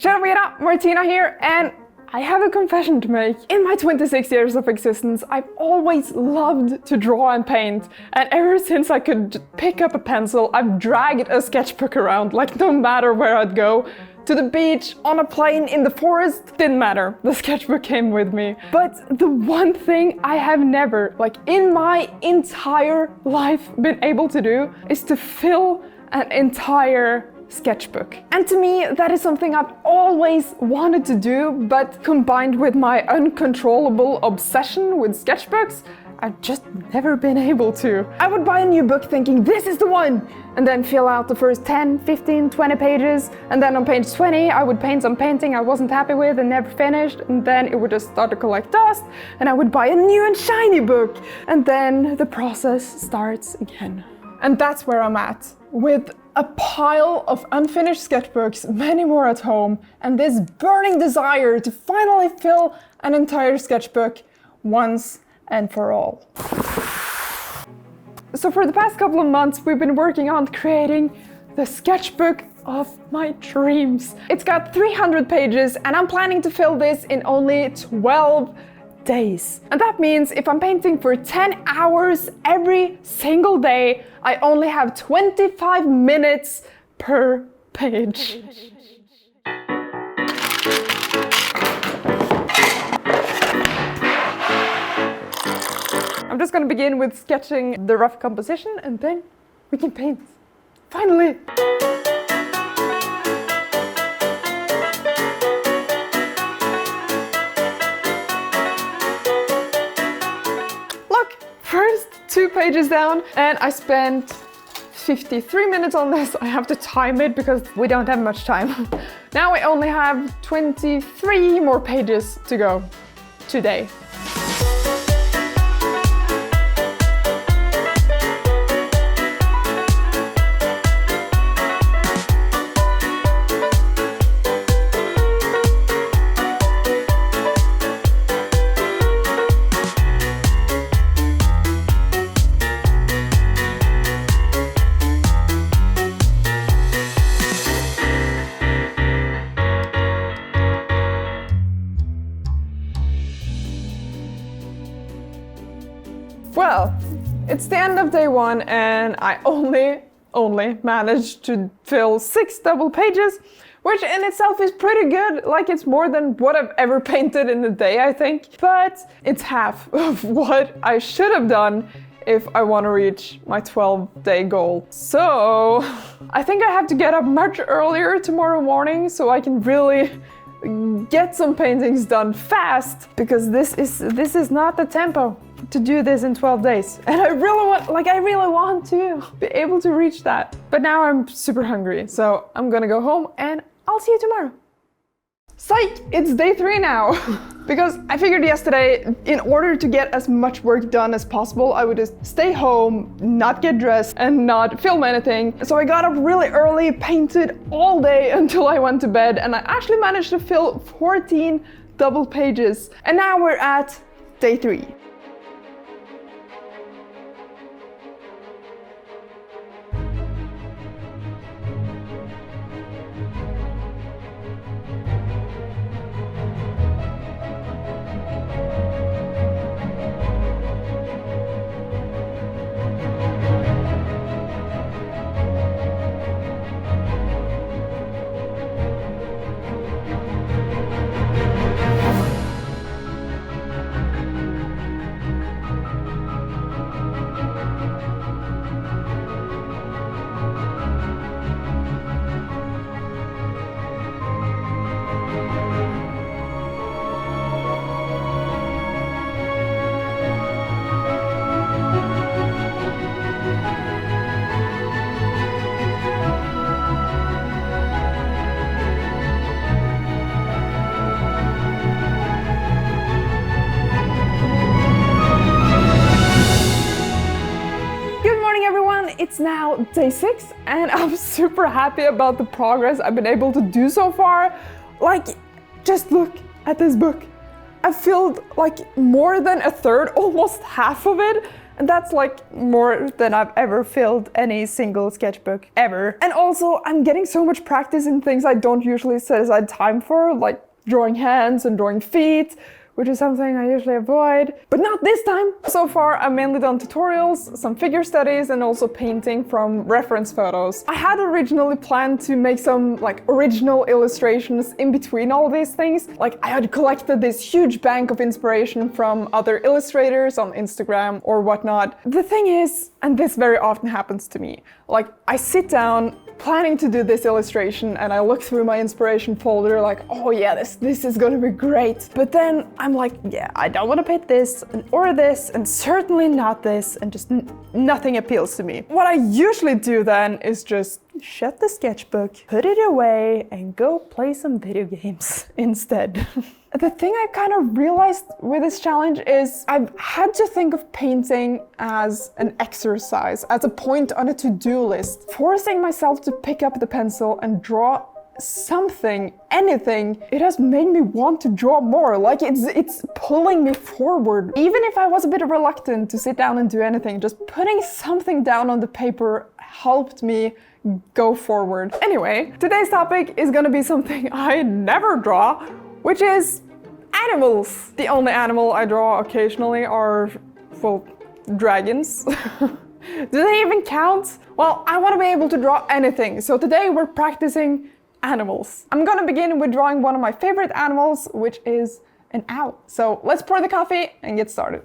Tjena, Martina here, and I have a confession to make. In my 26 years of existence, I've always loved to draw and paint, and ever since I could pick up a pencil, I've dragged a sketchbook around, like no matter where I'd go. To the beach, on a plane, in the forest, didn't matter. The sketchbook came with me. But the one thing I have never, like in my entire life, been able to do is to fill an entire sketchbook. And to me, that is something I've always wanted to do, but combined with my uncontrollable obsession with sketchbooks, I've just never been able to. I would buy a new book thinking, this is the one! And then fill out the first 10, 15, 20 pages, and then on page 20 I would paint some painting I wasn't happy with and never finished, and then it would just start to collect dust, and I would buy a new and shiny book, and then the process starts again. And that's where I'm at, with a pile of unfinished sketchbooks, many more at home, and this burning desire to finally fill an entire sketchbook once and for all. So for the past couple of months, we've been working on creating the sketchbook of my dreams. It's got 300 pages, and I'm planning to fill this in only 12 days. And that means if I'm painting for 10 hours every single day, I only have 25 minutes per page. I'm just gonna begin with sketching the rough composition, and then we can paint. Finally! First 2 pages down, and I spent 53 minutes on this. I have to time it because we don't have much time. Now I only have 23 more pages to go today. Well, it's the end of day 1, and I only managed to fill 6 double pages, which in itself is pretty good. Like, it's more than what I've ever painted in a day, I think. But it's half of what I should have done if I want to reach my 12-day goal. So I think I have to get up much earlier tomorrow morning so I can really get some paintings done fast, because this is not the tempo to do this in 12 days. And I really want to be able to reach that. But now I'm super hungry, so I'm gonna go home and I'll see you tomorrow. Psych! It's day 3 now. Because I figured yesterday, in order to get as much work done as possible, I would just stay home, not get dressed, and not film anything. So I got up really early, painted all day until I went to bed, and I actually managed to fill 14 double pages. And now we're at day 3. It's now day 6, and I'm super happy about the progress I've been able to do so far. Like, just look at this book. I filled like more than a third, almost half of it, And that's like more than I've ever filled any single sketchbook ever. And also, I'm getting so much practice in things I don't usually set aside time for, like drawing hands and drawing feet, which is something I usually avoid, but not this time. So far, I've mainly done tutorials, some figure studies, and also painting from reference photos. I had originally planned to make some like original illustrations in between all these things. Like I had collected this huge bank of inspiration from other illustrators on Instagram or whatnot. The thing is, and this very often happens to me, like I sit down planning to do this illustration and I look through my inspiration folder like, oh yeah, this is gonna be great. But then I'm like, yeah, I don't want to pick this or this and certainly not this, and just nothing appeals to me. What I usually do then is just shut the sketchbook, put it away, and go play some video games instead. The thing I kind of realized with this challenge is I've had to think of painting as an exercise, as a point on a to-do list. Forcing myself to pick up the pencil and draw something, anything, it has made me want to draw more. Like it's pulling me forward. Even if I was a bit reluctant to sit down and do anything, just putting something down on the paper helped me go forward. Anyway, today's topic is gonna be something I never draw, which is animals. The only animal I draw occasionally are, well, dragons. Do they even count? Well, I want to be able to draw anything, so today we're practicing animals. I'm gonna begin with drawing one of my favorite animals, which is an owl. So let's pour the coffee and get started.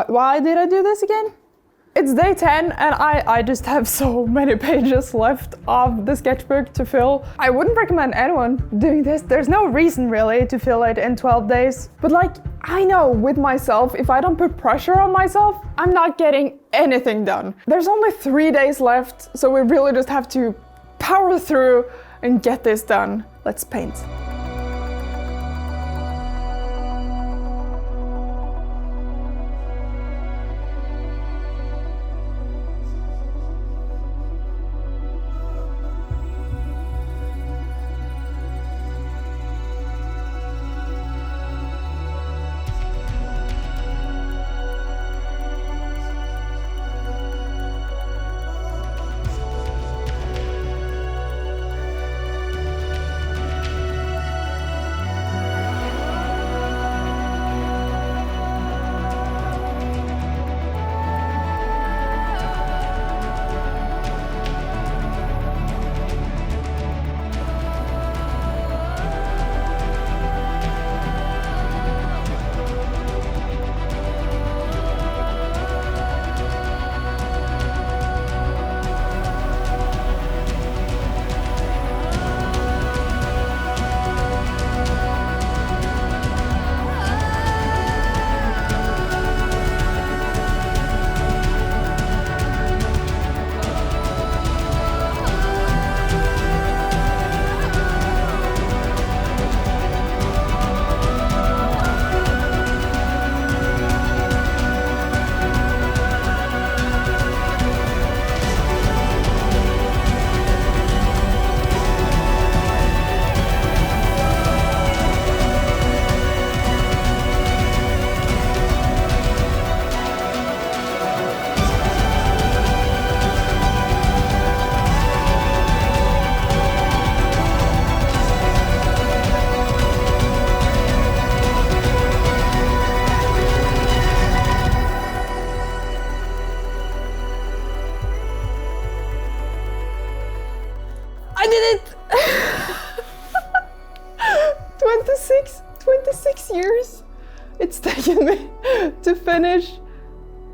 Why did I do this again? It's day 10 and I just have so many pages left of the sketchbook to fill. I wouldn't recommend anyone doing this. There's no reason really to fill it in 12 days. But like, I know with myself, if I don't put pressure on myself, I'm not getting anything done. There's only 3 days left, so we really just have to power through and get this done. Let's paint.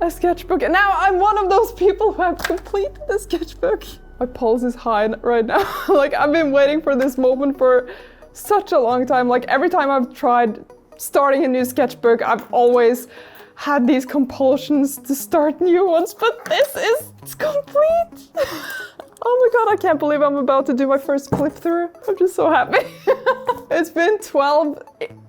a sketchbook, and now I'm one of those people who have completed the sketchbook. My pulse is high right now. Like, I've been waiting for this moment for such a long time. Like, every time I've tried starting a new sketchbook, I've always had these compulsions to start new ones, but it's complete. Oh my god, I can't believe I'm about to do my first flip through. I'm just so happy. It's been 12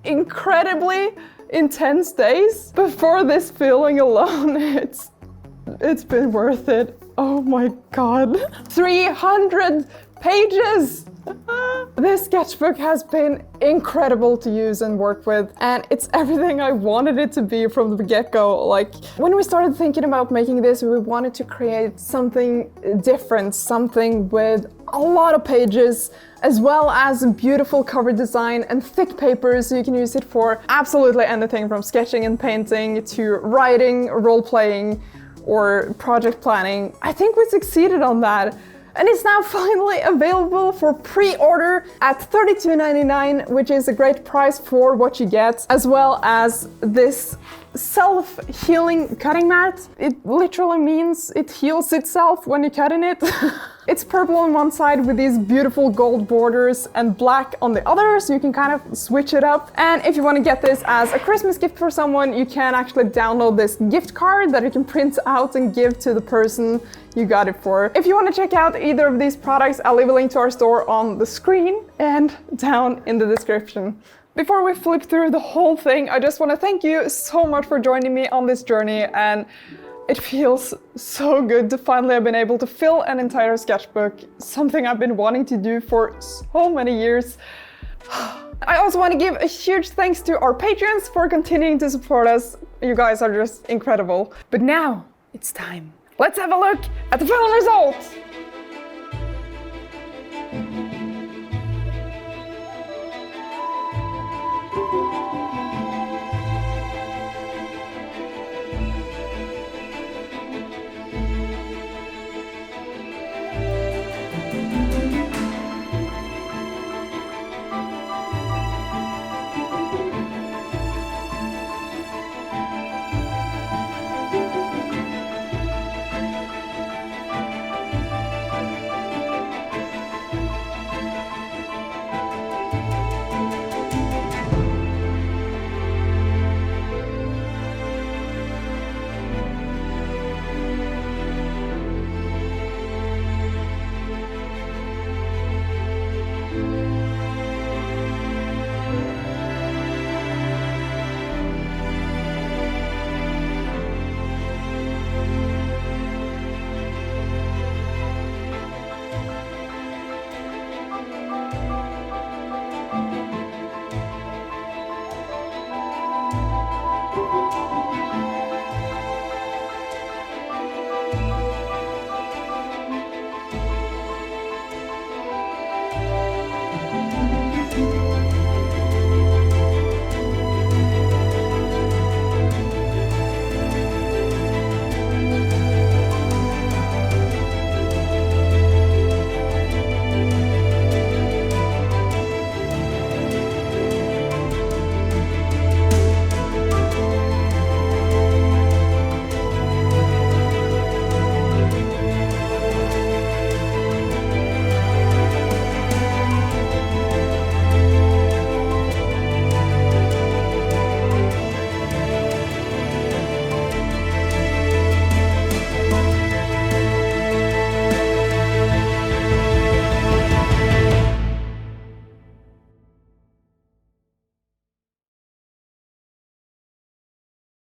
incredibly intense days, but for this feeling alone, it's been worth it. Oh my god. 300 pages! This sketchbook has been incredible to use and work with, and it's everything I wanted it to be from the get-go. Like, when we started thinking about making this, we wanted to create something different, something with a lot of pages, as well as a beautiful cover design and thick paper, so you can use it for absolutely anything from sketching and painting to writing, role-playing, or project planning. I think we succeeded on that. And it's now finally available for pre-order at $32.99, which is a great price for what you get, as well as this self-healing cutting mat. It literally means it heals itself when you cut in it. It's purple on one side with these beautiful gold borders and black on the other, so you can kind of switch it up. And if you want to get this as a Christmas gift for someone, you can actually download this gift card that you can print out and give to the person you got it for. If you want to check out either of these products, I'll leave a link to our store on the screen and down in the description. Before we flip through the whole thing, I just want to thank you so much for joining me on this journey, and it feels so good to finally have been able to fill an entire sketchbook, something I've been wanting to do for so many years. I also want to give a huge thanks to our patrons for continuing to support us. You guys are just incredible. But now it's time. Let's have a look at the final result!